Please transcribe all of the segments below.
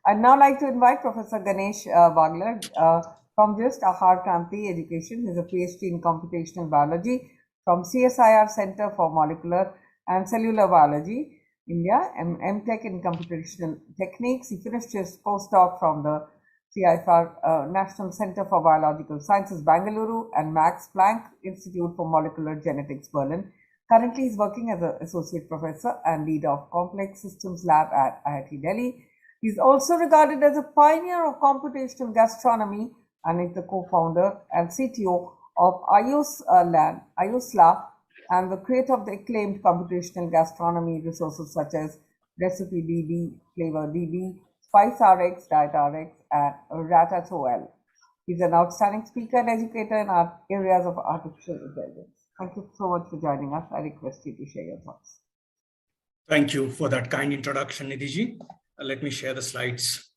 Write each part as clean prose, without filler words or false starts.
I'd now like to invite Professor Ganesh Bagler from just Aahaar Kranti Education. He's a PhD in computational biology from CSIR Center for Molecular and Cellular Biology, India, MTech in computational techniques. He finished his postdoc from the CSIR National Center for Biological Sciences, Bangalore, and Max Planck Institute for Molecular Genetics, Berlin. Currently, he's working as an associate professor and leader of Complex Systems Lab at IIT Delhi. He's also regarded as a pioneer of computational gastronomy and is the co-founder and CTO of Ayusla and the creator of the acclaimed computational gastronomy resources such as Recipe DB, Flavor DB, Spice RX, Diet RX, and Ratatouille. He's an outstanding speaker and educator in our areas of artificial intelligence. Thank you so much for joining us. I request you to share your thoughts. Thank you for that kind introduction, Nidhi. Let me share the slides.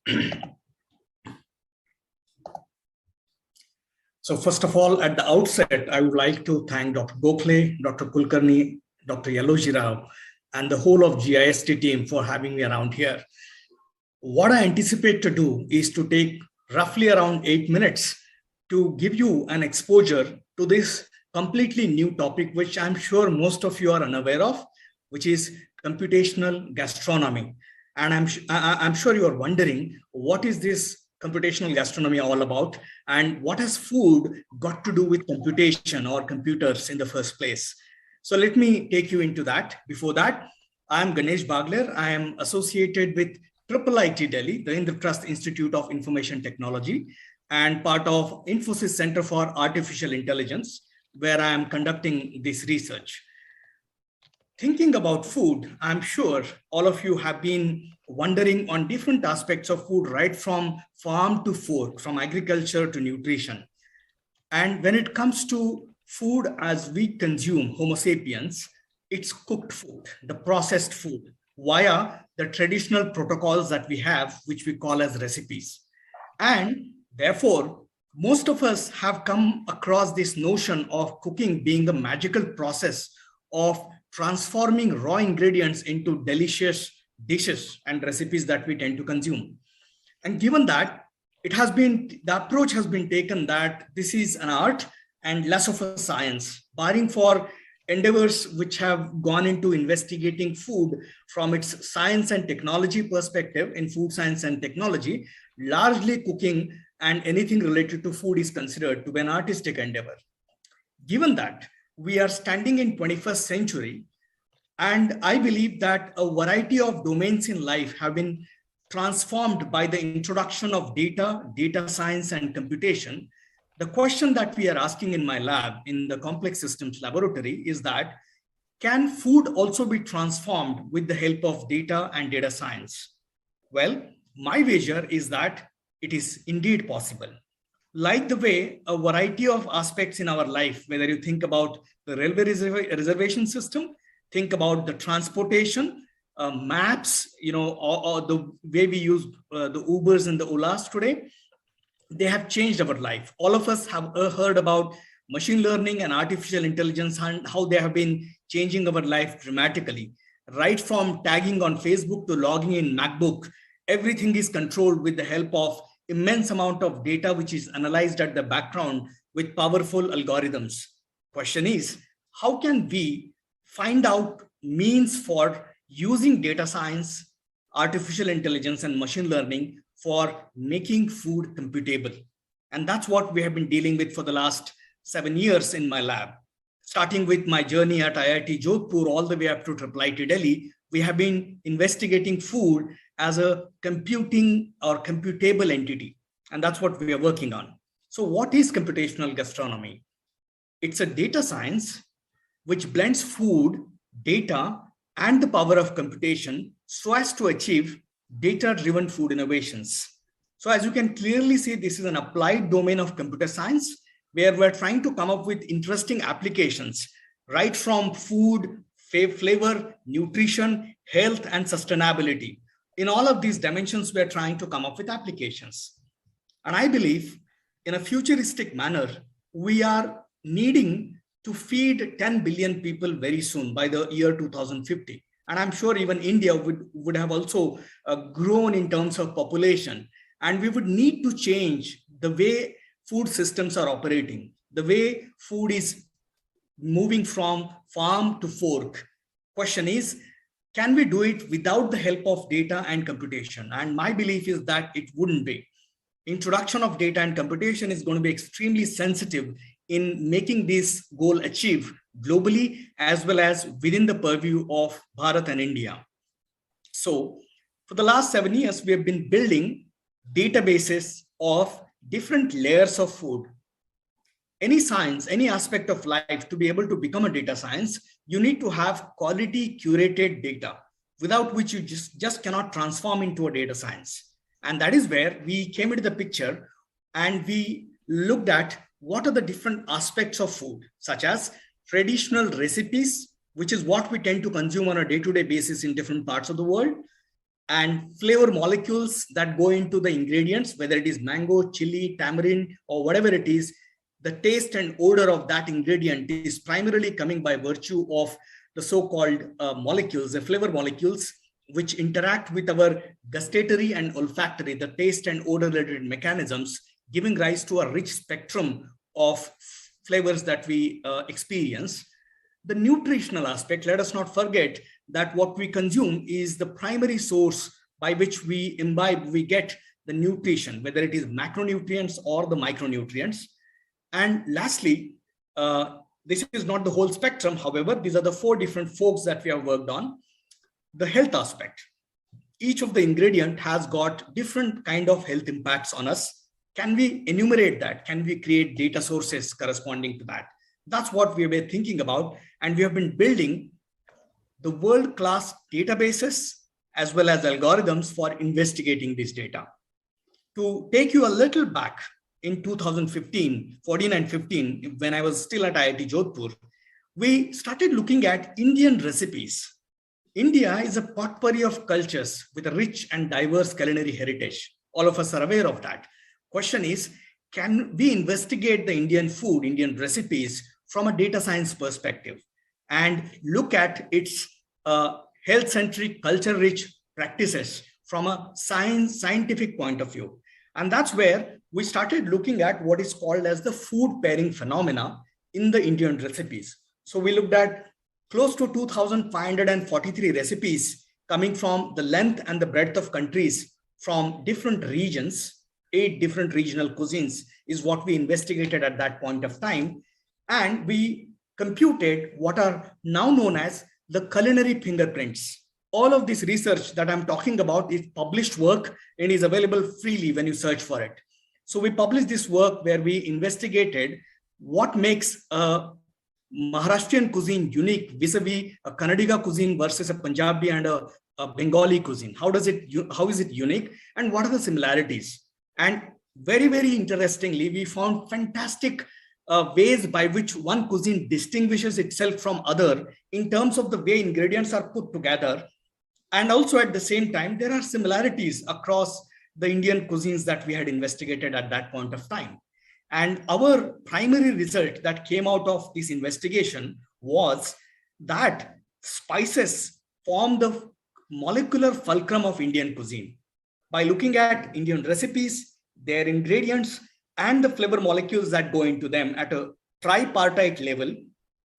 So first of all, at the outset, I would like to thank Dr. Gokhale, Dr. Kulkarni, Dr. Yaloji Rao, and the whole of GIST team for having me around here. What I anticipate to do is to take roughly around 8 minutes to give you an exposure to this completely new topic, which I'm sure most of you are unaware of, which is computational gastronomy. And I'm sure you are wondering, what is this computational gastronomy all about? And what has food got to do with computation or computers in the first place? So let me take you into that. Before that, I'm Ganesh Bagler. I am associated with IIT Delhi, the Indraprasth Institute of Information Technology, and part of Infosys Center for Artificial Intelligence, where I am conducting this research. Thinking about food, I'm sure all of you have been wondering on different aspects of food, right from farm to fork, from agriculture to nutrition. And when it comes to food as we consume, Homo sapiens, it's cooked food, the processed food, via the traditional protocols that we have, which we call as recipes. And therefore, most of us have come across this notion of cooking being the magical process of transforming raw ingredients into delicious dishes and recipes that we tend to consume. And given that, the approach has been taken that this is an art and less of a science, barring for endeavors which have gone into investigating food from its science and technology perspective in food science and technology. Largely cooking and anything related to food is considered to be an artistic endeavor. Given that we are standing in 21st century, and I believe that a variety of domains in life have been transformed by the introduction of data science and computation, the question that we are asking in my lab, in the Complex Systems Laboratory, is that can food also be transformed with the help of data and data science? Well, my wager is that it is indeed possible. Like the way a variety of aspects in our life, whether you think about the railway reservation system, think about the transportation, maps, or the way we use the Ubers and the Olas today, they have changed our life. All of us have heard about machine learning and artificial intelligence and how they have been changing our life dramatically. Right from tagging on Facebook to logging in MacBook, everything is controlled with the help of immense amount of data, which is analyzed at the background with powerful algorithms. Question is, how can we find out means for using data science, artificial intelligence, and machine learning for making food computable? And that's what we have been dealing with for the last 7 years in my lab. Starting with my journey at IIT Jodhpur all the way up to IIIT Delhi, we have been investigating food as a computing or computable entity. And that's what we are working on. So what is computational gastronomy? It's a data science which blends food, data, and the power of computation so as to achieve data-driven food innovations. So as you can clearly see, this is an applied domain of computer science where we're trying to come up with interesting applications, right from food, flavor, nutrition, health, and sustainability. In all of these dimensions, we're trying to come up with applications. And I believe in a futuristic manner, we are needing to feed 10 billion people very soon by the year 2050. And I'm sure even India would have also grown in terms of population. And we would need to change the way food systems are operating, the way food is moving from farm to fork. Question is, can we do it without the help of data and computation? And my belief is that it wouldn't be. Introduction of data and computation is going to be extremely sensitive in making this goal achieve globally as well as within the purview of Bharat and India. So for the last 7 years, we have been building databases of different layers of food. Any science, any aspect of life, to be able to become a data science, you need to have quality curated data, without which you just cannot transform into a data science. And that is where we came into the picture and we looked at what are the different aspects of food, such as traditional recipes, which is what we tend to consume on a day-to-day basis in different parts of the world, and flavor molecules that go into the ingredients, whether it is mango, chili, tamarind, or whatever it is. The taste and odor of that ingredient is primarily coming by virtue of the so-called molecules, the flavor molecules, which interact with our gustatory and olfactory, the taste and odor related mechanisms, giving rise to a rich spectrum of flavors that we experience. The nutritional aspect, let us not forget that what we consume is the primary source by which we imbibe, we get the nutrition, whether it is macronutrients or the micronutrients. And lastly, this is not the whole spectrum. However, these are the 4 different forks that we have worked on. The health aspect. Each of the ingredient has got different kind of health impacts on us. Can we enumerate that? Can we create data sources corresponding to that? That's what we were thinking about. And we have been building the world-class databases as well as algorithms for investigating this data. To take you a little back, in 2015, 14 and 15, when I was still at IIT Jodhpur, we started looking at Indian recipes. India is a potpourri of cultures with a rich and diverse culinary heritage. All of us are aware of that. Question is, can we investigate the Indian food, Indian recipes from a data science perspective and look at its health-centric, culture-rich practices from a scientific point of view? And that's where we started looking at what is called as the food pairing phenomena in the Indian recipes. So we looked at close to 2,543 recipes coming from the length and the breadth of countries from different regions. 8 different regional cuisines is what we investigated at that point of time. And we computed what are now known as the culinary fingerprints. All of this research that I'm talking about is published work and is available freely when you search for it. So we published this work where we investigated what makes a Maharashtrian cuisine unique vis-a-vis a Kannadiga cuisine versus a Punjabi and a Bengali cuisine. How is it unique and what are the similarities? And very, very interestingly, we found fantastic ways by which one cuisine distinguishes itself from other in terms of the way ingredients are put together. And also at the same time, there are similarities across the Indian cuisines that we had investigated at that point of time. And our primary result that came out of this investigation was that spices form the molecular fulcrum of Indian cuisine. By looking at Indian recipes, their ingredients, and the flavor molecules that go into them at a tripartite level,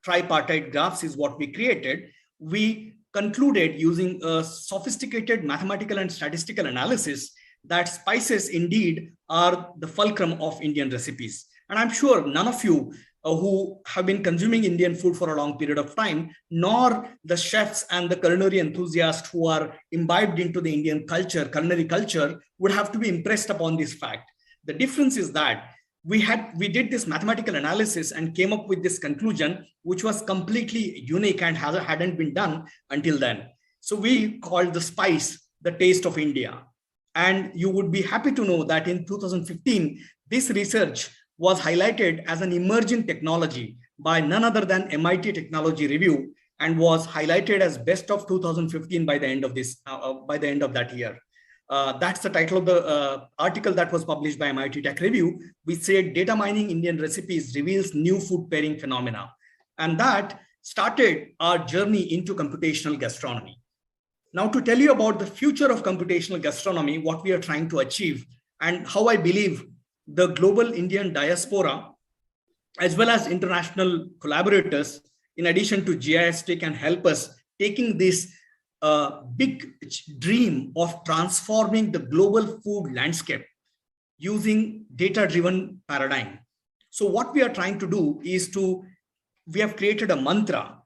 tripartite graphs is what we created, we concluded using a sophisticated mathematical and statistical analysis that spices indeed are the fulcrum of Indian recipes. And I'm sure none of you who have been consuming Indian food for a long period of time, nor the chefs and the culinary enthusiasts who are imbibed into the Indian culture, culinary culture, would have to be impressed upon this fact. The difference is that we did this mathematical analysis and came up with this conclusion, which was completely unique and hadn't been done until then. So we called the spice the taste of India. And you would be happy to know that in 2015, this research was highlighted as an emerging technology by none other than MIT Technology Review and was highlighted as best of 2015 by the end of that year. That's the title of the article that was published by MIT Tech Review. We said data mining Indian recipes reveals new food pairing phenomena. And that started our journey into computational gastronomy. Now, to tell you about the future of computational gastronomy, what we are trying to achieve, and how I believe the global Indian diaspora, as well as international collaborators, in addition to GIST, can help us taking this big dream of transforming the global food landscape using data-driven paradigm. So what we are trying to do is we have created a mantra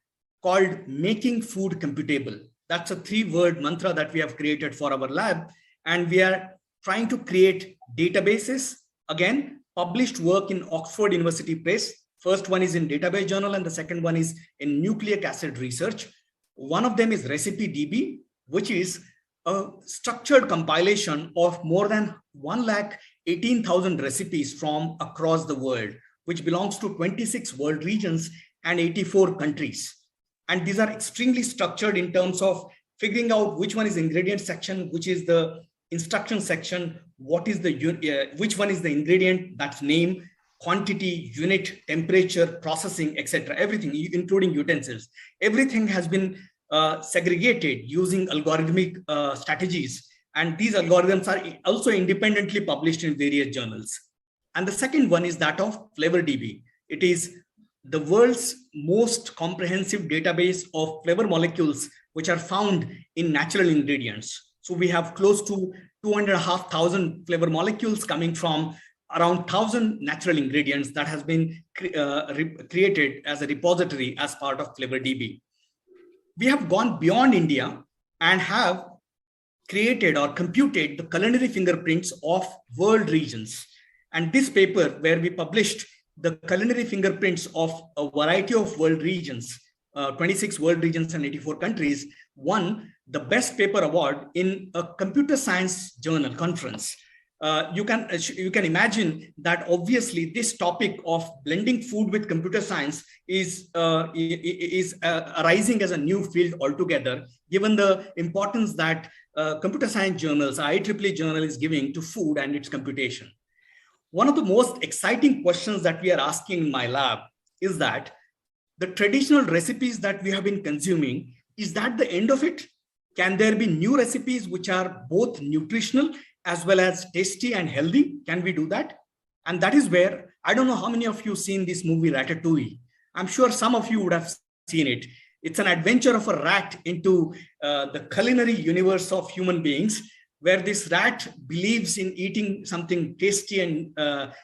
called making food computable. That's a 3-word mantra that we have created for our lab. And we are trying to create databases, again, published work in Oxford University Press. First one is in Database Journal and the second one is in Nucleic Acid Research. One of them is Recipe DB, which is a structured compilation of more than 118,000 recipes from across the world, which belongs to 26 world regions and 84 countries. And these are extremely structured in terms of figuring out which one is the ingredient section, which is the instruction section, what is the which one is the ingredient, that's name, quantity, unit, temperature, processing, etc. Everything, including utensils. Everything has been segregated using algorithmic strategies. And these algorithms are also independently published in various journals. And the second one is that of FlavorDB. It is the world's most comprehensive database of flavor molecules which are found in natural ingredients. So we have close to 2,500 flavor molecules coming from around 1,000 natural ingredients that has been created as a repository as part of FlavorDB. We have gone beyond India and have created or computed the culinary fingerprints of world regions. And this paper, where we published the culinary fingerprints of a variety of world regions, 26 world regions and 84 countries, won the best paper award in a computer science journal conference. You can imagine that obviously this topic of blending food with computer science is arising as a new field altogether, given the importance that computer science journals, IEEE journal, is giving to food and its computation. One of the most exciting questions that we are asking in my lab is that the traditional recipes that we have been consuming, is that the end of it? Can there be new recipes which are both nutritional as well as tasty and healthy? Can we do that? And that is where, I don't know how many of you seen this movie Ratatouille. I'm sure some of you would have seen it. It's an adventure of a rat into the culinary universe of human beings, where this rat believes in eating something tasty and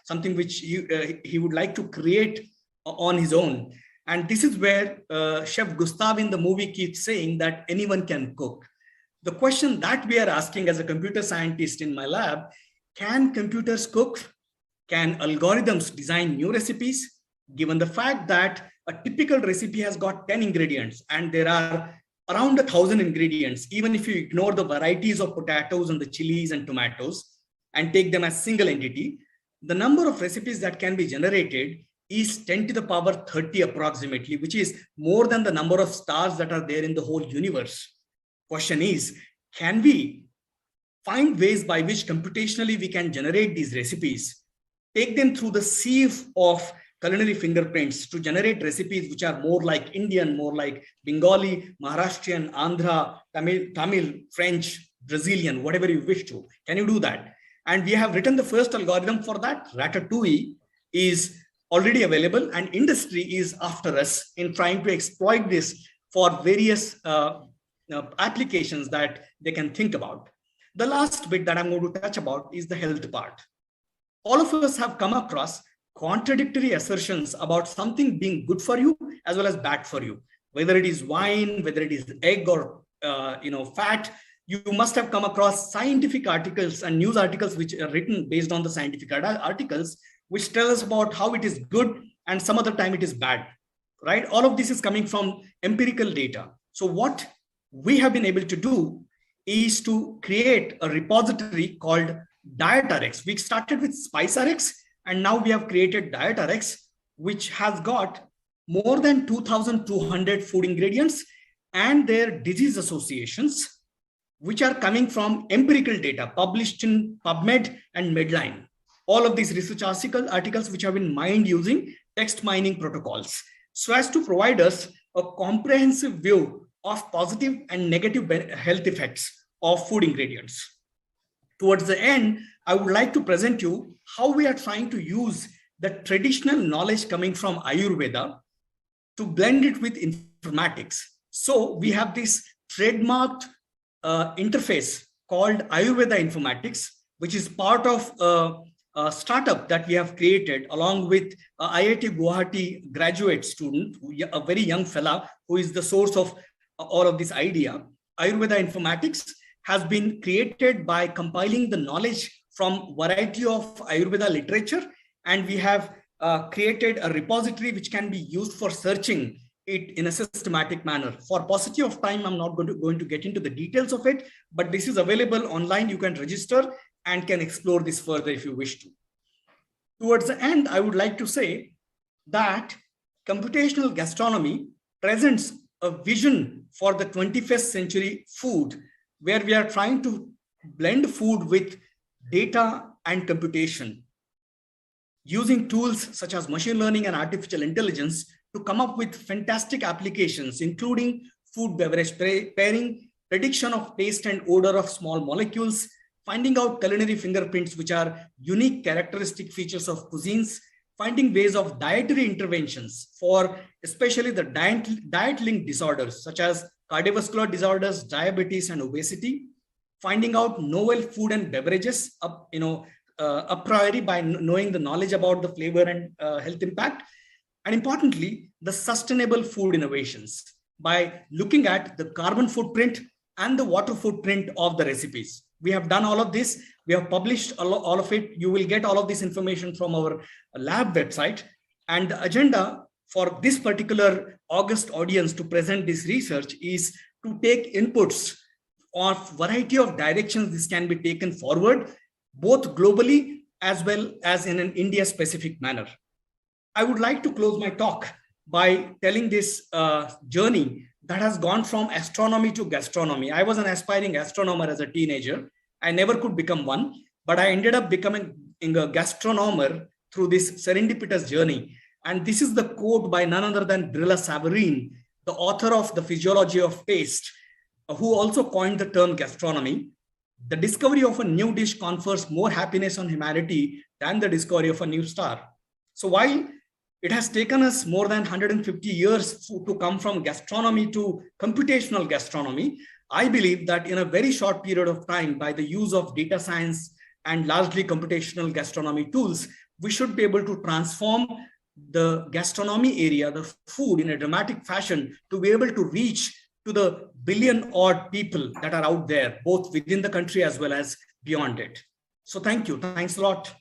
something which he would like to create on his own. And this is where Chef Gustav in the movie keeps saying that anyone can cook. The question that we are asking as a computer scientist in my lab, can computers cook? Can algorithms design new recipes? Given the fact that a typical recipe has got 10 ingredients and there are around 1,000 ingredients, even if you ignore the varieties of potatoes and the chilies and tomatoes and take them as single entity, the number of recipes that can be generated is 10 to the power 30 approximately, which is more than the number of stars that are there in the whole universe. Question is, can we find ways by which computationally we can generate these recipes, take them through the sieve of culinary fingerprints to generate recipes which are more like Indian, more like Bengali, Maharashtrian, Andhra, Tamil, French, Brazilian, whatever you wish to. Can you do that? And we have written the first algorithm for that. Ratatouille is already available, and industry is after us in trying to exploit this for various applications that they can think about. The last bit that I'm going to touch about is the health part. All of us have come across contradictory assertions about something being good for you as well as bad for you, whether it is wine, whether it is egg or fat. You must have come across scientific articles and news articles which are written based on the scientific articles, which tell us about how it is good and some other time it is bad, right? All of this is coming from empirical data. So what we have been able to do is to create a repository called DietRx. We started with SpiceRx, and now we have created DietRx, which has got more than 2,200 food ingredients and their disease associations, which are coming from empirical data published in PubMed and Medline. All of these research articles which have been mined using text mining protocols, so as to provide us a comprehensive view of positive and negative health effects of food ingredients. Towards the end, I would like to present you how we are trying to use the traditional knowledge coming from Ayurveda to blend it with informatics. So we have this trademarked interface called Ayurveda Informatics, which is part of a startup that we have created along with IIT Guwahati graduate student, a very young fella who is the source of all of this idea. Ayurveda Informatics has been created by compiling the knowledge from variety of Ayurveda literature, and we have created a repository which can be used for searching it in a systematic manner. For paucity of time, I'm not going to get into the details of it, but this is available online. You can register and can explore this further if you wish to. Towards the end, I would like to say that computational gastronomy presents a vision for the 21st century food, where we are trying to blend food with data and computation, using tools such as machine learning and artificial intelligence to come up with fantastic applications, including food beverage pairing, prediction of taste and odor of small molecules, finding out culinary fingerprints, which are unique characteristic features of cuisines, finding ways of dietary interventions for especially the diet-linked disorders such as cardiovascular disorders, diabetes, and obesity, finding out novel food and beverages, a priori by knowing the knowledge about the flavor and health impact, and importantly, the sustainable food innovations by looking at the carbon footprint and the water footprint of the recipes. We have done all of this. We have published all of it. You will get all of this information from our lab website. And the agenda for this particular August audience to present this research is to take inputs of variety of directions this can be taken forward, both globally as well as in an India-specific manner. I would like to close my talk by telling this journey that has gone from astronomy to gastronomy. I was an aspiring astronomer as a teenager. I never could become one, but I ended up becoming a gastronomer through this serendipitous journey. And this is the quote by none other than Brilla Savarin, the author of The Physiology of Taste, who also coined the term gastronomy. The discovery of a new dish confers more happiness on humanity than the discovery of a new star. So while it has taken us more than 150 years to come from gastronomy to computational gastronomy, I believe that in a very short period of time, by the use of data science and largely computational gastronomy tools, we should be able to transform the gastronomy area, the food, in a dramatic fashion to be able to reach to the billion-odd people that are out there, both within the country as well as beyond it. So thank you. Thanks a lot.